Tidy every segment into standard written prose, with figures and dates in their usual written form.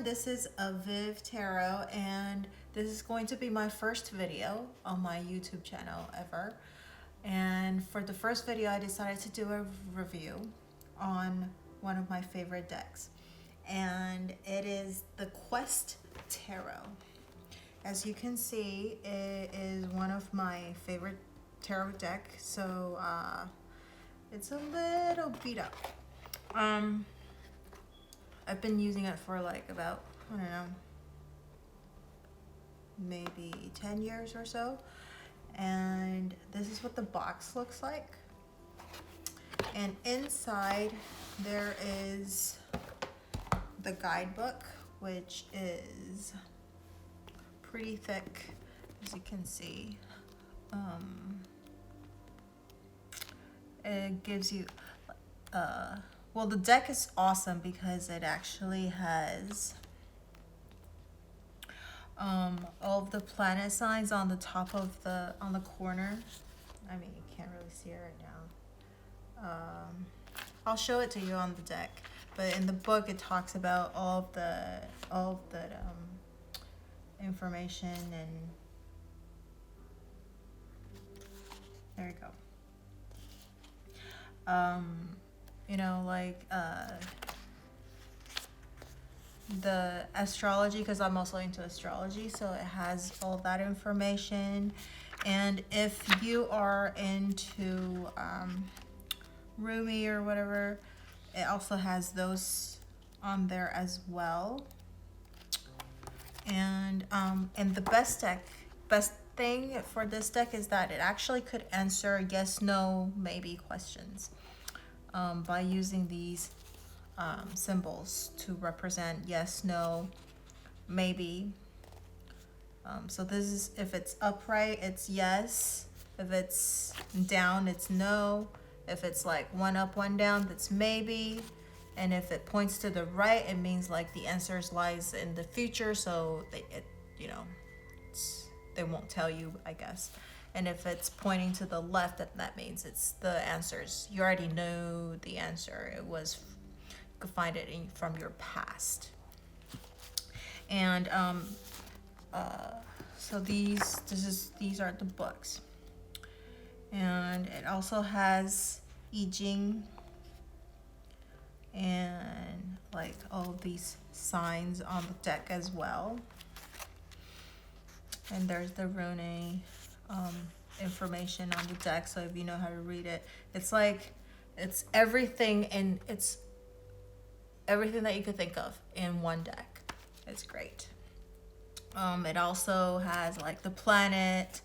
this is avivTarot, and this is going to be my first video on my YouTube channel ever. And for the first video, I decided to do a review on one of my favorite decks, and it is the Quest Tarot. As you can see, it is one of my favorite tarot deck, so it's a little beat up. I've been using it for like about, I don't know, maybe 10 years or so. And this is what the box looks like. And inside there is the guidebook, which is pretty thick, as you can see. It gives you well, the deck is awesome because it actually has all of the planet signs on the top of on the corner. I mean, you can't really see it right now. I'll show it to you on the deck, but in the book it talks about all of the information, and there you go. You know, like the astrology, because I'm also into astrology, so it has all that information. And if you are into Rumi or whatever, it also has those on there as well. And the best thing for this deck is that it actually could answer yes, no, maybe questions by using these symbols to represent yes, no, maybe. So this is, if it's upright, it's yes. If it's down, it's no. If it's like one up, one down, that's maybe. And if it points to the right, it means like the answers lies in the future. So they won't tell you, I guess. And if it's pointing to the left, that means it's the answers. You already know the answer. You could find it from your past. And so these are the books. And it also has I Ching and like all of these signs on the deck as well. And there's the rune information on the deck, so if you know how to read it, it's everything that you could think of in one deck. It's great. It also has like the planet,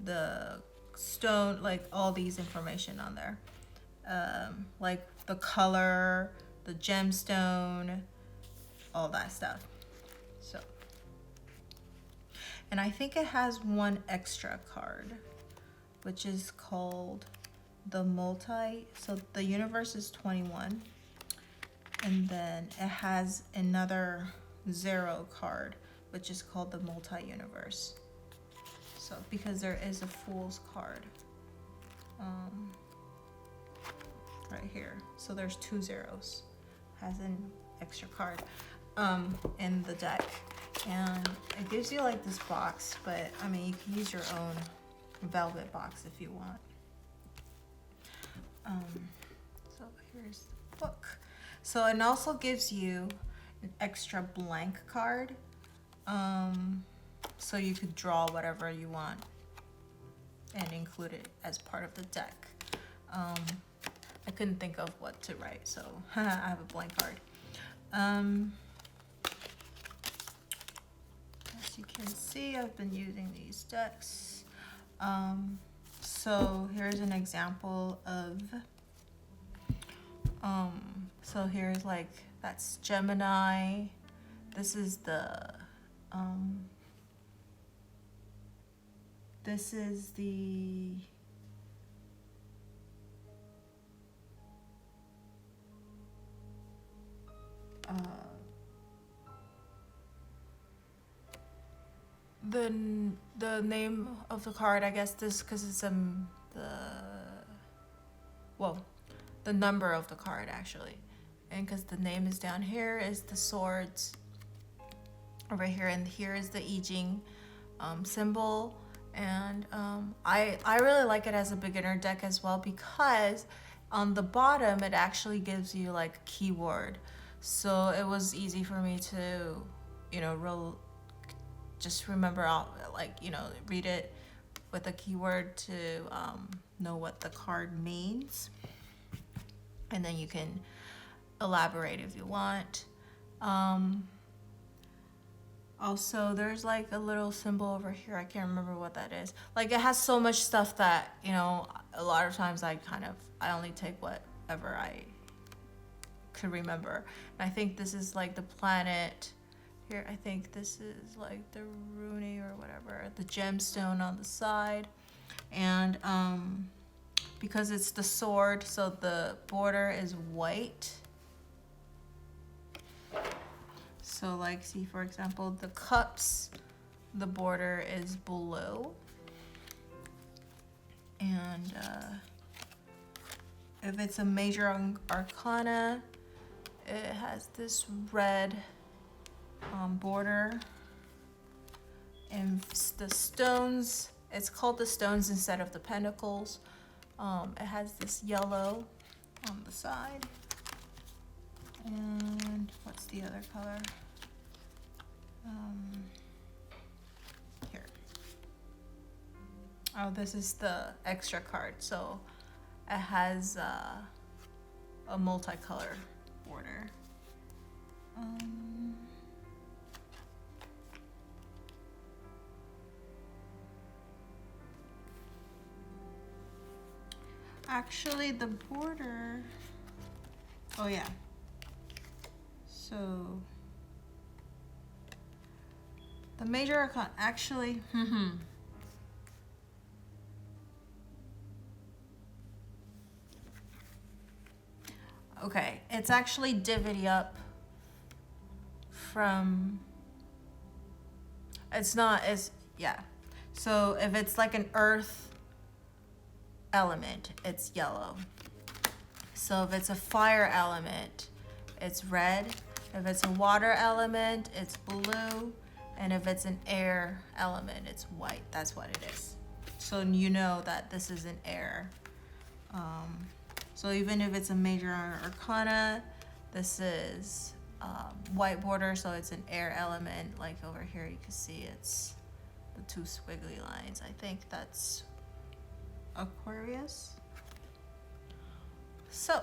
the stone, like all these information on there, like the color, the gemstone, all that stuff. So, and I think it has one extra card, which is called the multi. So the universe is 21, and then it has another 0 card, which is called the multi-universe. So because there is a Fool's card right here, so there's 2 zeros, has an extra card in the deck. And it gives you like this box, but I mean, you can use your own velvet box if you want. So here's the book. So it also gives you an extra blank card, so you could draw whatever you want and include it as part of the deck. I couldn't think of what to write, so I have a blank card. As you can see, I've been using these decks. So here's an example of, so here's like, that's Gemini. This is the the name of the card, I guess, this because it's the number of the card actually. And because the name is down here, is the swords over here, and here is the I Ching symbol. And I really like it as a beginner deck as well, because on the bottom it actually gives you like a keyword, so it was easy for me to, you know, just remember out, like, you know, read it with a keyword to know what the card means, and then you can elaborate if you want. Also, there's like a little symbol over here. I can't remember what that is. Like, it has so much stuff that, you know, a lot of times I only take whatever I could remember. And I think this is like the planet here. I think this is like the rune or whatever, the gemstone on the side. And because it's the sword, so the border is white. So like, see, for example, the cups, the border is blue. And if it's a major arcana, it has this red border. And the stones, it's called the stones instead of the pentacles. It has this yellow on the side. And what's the other color? Here. Oh, this is the extra card. So it has a multicolor border. Actually, the border, oh yeah. So the major arcana, actually, okay, it's actually divvied up from, yeah. So if it's like an earth element, it's yellow. So if it's a fire element, it's red. If it's a water element, it's blue. And if it's an air element, it's white. That's what it is. So you know that this is an air. So even if it's a major arcana, this is white border, so it's an air element. Like over here, you can see it's the two squiggly lines. I think that's Aquarius. So,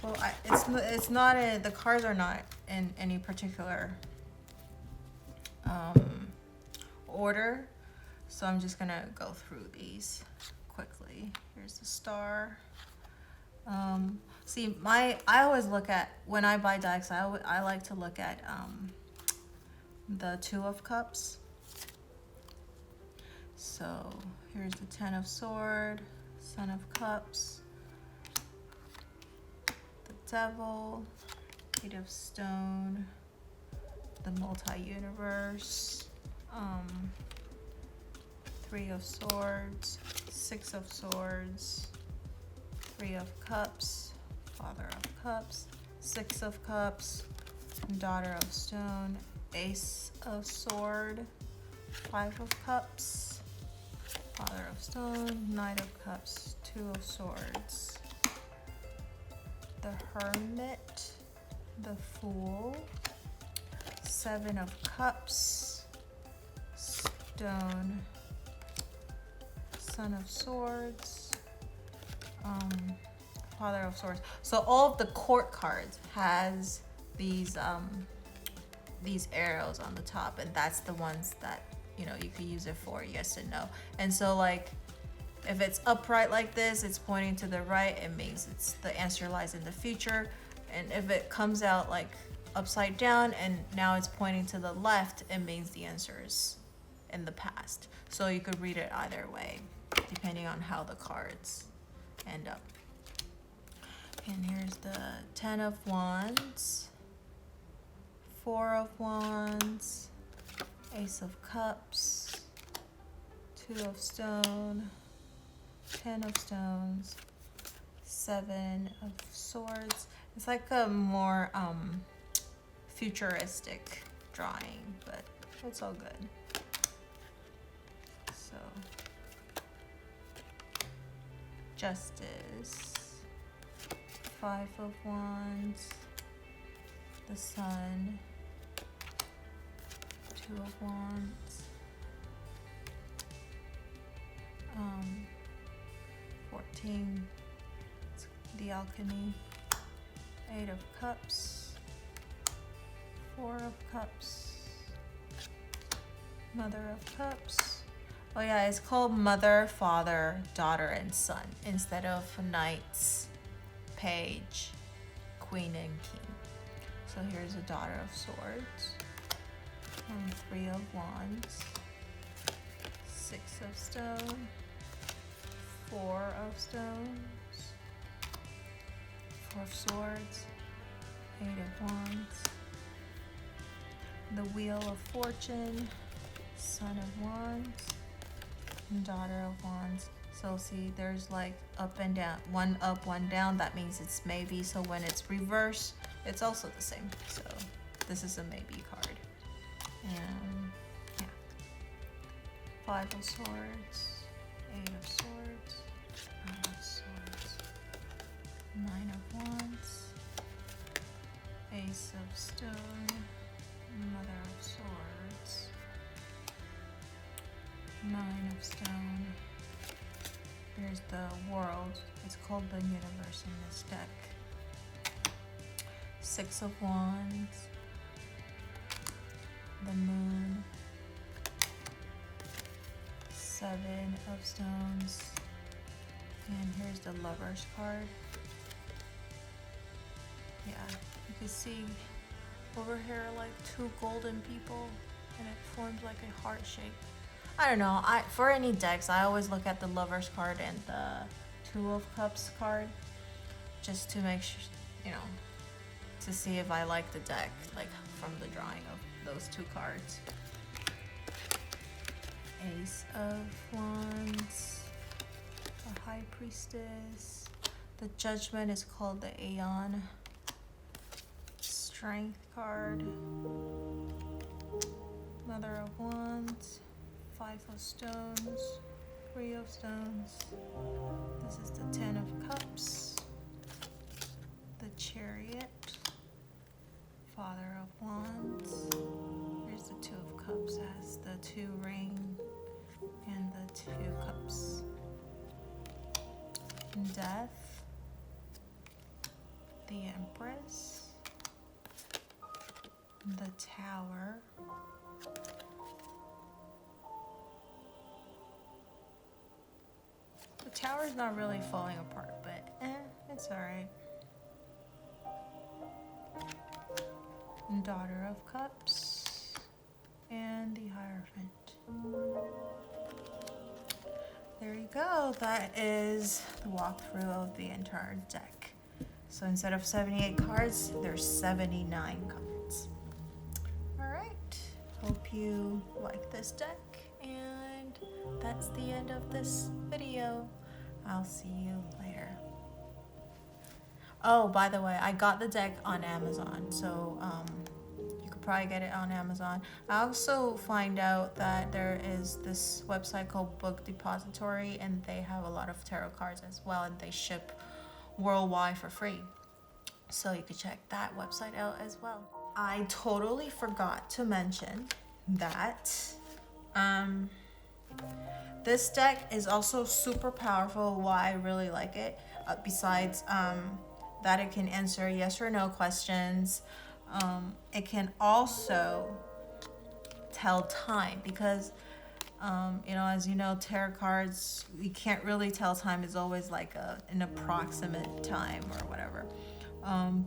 well, it's not the cards are not in any particular order, so I'm just gonna go through these quickly. Here's the star. See, I always look at, when I buy decks, I like to look at the Two of Cups. So here's the Ten of Sword, Son of Cups, the Devil, Eight of Stone, the Multi-Universe, Three of Swords, Six of Swords, Three of Cups, Father of Cups, Six of Cups, Daughter of Stone, Ace of Sword, Five of Cups, Father of Stone, Knight of Cups, Two of Swords, the Hermit, the Fool, Seven of Cups, Stone, Son of Swords, Father of Swords. So all of the court cards has these arrows on the top, and that's the ones that, you know, you could use it for yes and no. And so like, if it's upright like this, it's pointing to the right, it means it's the answer lies in the future. And if it comes out like upside down and now it's pointing to the left, it means the answer is in the past. So you could read it either way, depending on how the cards end up. And here's the Ten of Wands, Four of Wands, Ace of Cups, Two of Stone, Ten of Stones, Seven of Swords. It's like a more futuristic drawing, but it's all good. So, Justice, Five of Wands, the Sun, Two of Wands, 14, the Alchemy, Eight of Cups, Four of Cups, Mother of Cups. Oh yeah, it's called Mother, Father, Daughter, and Son instead of Knights, Page, Queen, and King. So here's a Daughter of Swords, Three of Wands, Six of Stone, Four of Stones, Four of Swords, Eight of Wands, the Wheel of Fortune, Son of Wands, and Daughter of Wands. So see, there's like up and down, one up, one down. That means it's maybe. So when it's reversed, it's also the same. So this is a maybe card. And yeah, Five of Swords, Eight of Swords, Nine of Swords, Nine of Wands, Ace of Stone, Mother of Swords, Nine of Stone. Here's the World. It's called the Universe in this deck. Six of Wands, the Moon, Seven of Stones, and here's the Lover's card. Yeah, you can see over here like two golden people, and it forms like a heart shape. I don't know, for any decks, I always look at the Lover's card and the Two of Cups card, just to make sure, you know, to see if I like the deck, like from the drawing of those two cards. Ace of Wands, the High Priestess, the Judgment is called the Aeon, Strength card, Mother of Wands, Five of Stones, Three of Stones, this is the Ten of Cups, the Chariot, Father of Wands, here's the Two of Cups, has the two ring and the two cups, Death, the Empress, the Tower, the Tower's not really falling apart, but it's alright. Daughter of Cups, and the Hierophant. There you go. That is the walkthrough of the entire deck. So instead of 78 cards, there's 79 cards. Alright, hope you like this deck, and that's the end of this video. I'll see you later. Oh, by the way, I got the deck on Amazon, so you could probably get it on Amazon. I also find out that there is this website called Book Depository, and they have a lot of tarot cards as well, and they ship worldwide for free. So you could check that website out as well. I totally forgot to mention that this deck is also super powerful. Why I really like it, besides that it can answer yes or no questions. It can also tell time, because you know, as you know, tarot cards, you can't really tell time. It's always like an approximate time or whatever.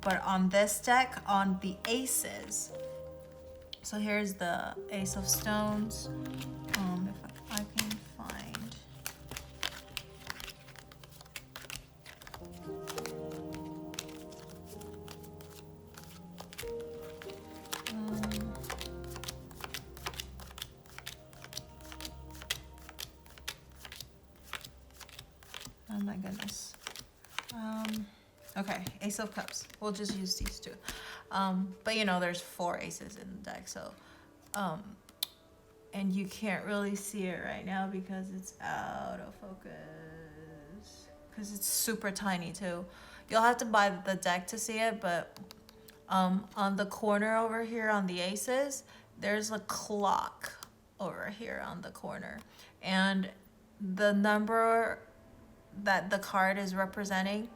But on this deck, on the aces, so here's the Ace of Stones. If I can find. Oh my goodness. Okay, Ace of Cups. We'll just use these two. But you know, there's 4 aces in the deck, so and you can't really see it right now because it's out of focus. Because it's super tiny too. You'll have to buy the deck to see it, but on the corner over here on the aces, there's a clock over here on the corner. And the number that the card is representing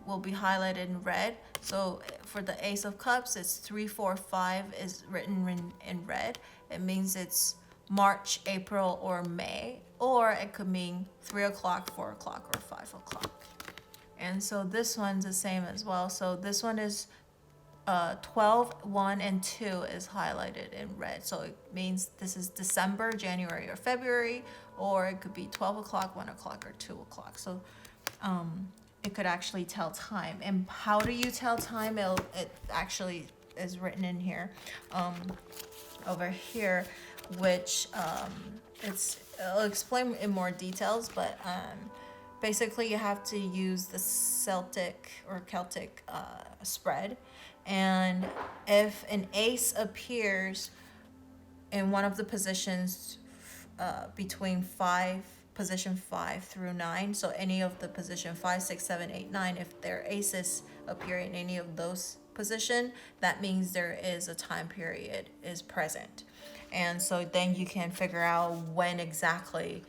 will be highlighted in red. So for the Ace of Cups, it's 345 is written in red. It means it's March, April, or May, or it could mean 3 o'clock, 4 o'clock, or 5 o'clock. And so this one's the same as well. So this one is 12, 1, and 2 is highlighted in red. So it means this is December, January, or February, or it could be 12 o'clock, 1 o'clock, or 2 o'clock. So it could actually tell time. And how do you tell time? It actually is written in here, over here, which I'll explain in more details, but basically you have to use the Celtic spread. And if an ace appears in one of the positions between position 5 through 9, so any of the position 5, 6, 7, 8, 9, if their aces appear in any of those position, that means there is a time period is present. And so then you can figure out when exactly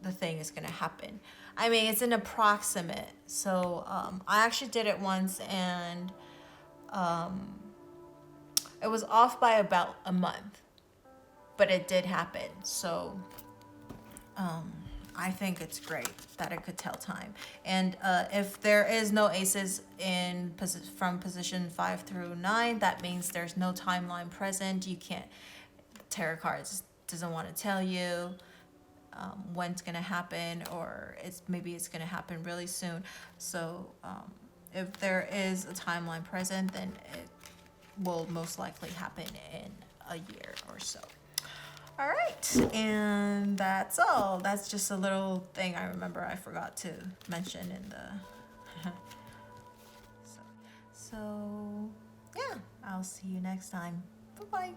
the thing is going to happen. I mean, it's an approximate. So I actually did it once, and it was off by about a month, but it did happen. So I think it's great that it could tell time. And if there is no aces from position 5 through 9, that means there's no timeline present. You can't, tarot cards doesn't want to tell you when it's going to happen, or maybe it's going to happen really soon. So if there is a timeline present, then it will most likely happen in a year or so. All right, and that's all. That's just a little thing I remember I forgot to mention in the so yeah, I'll see you next time. Bye-bye.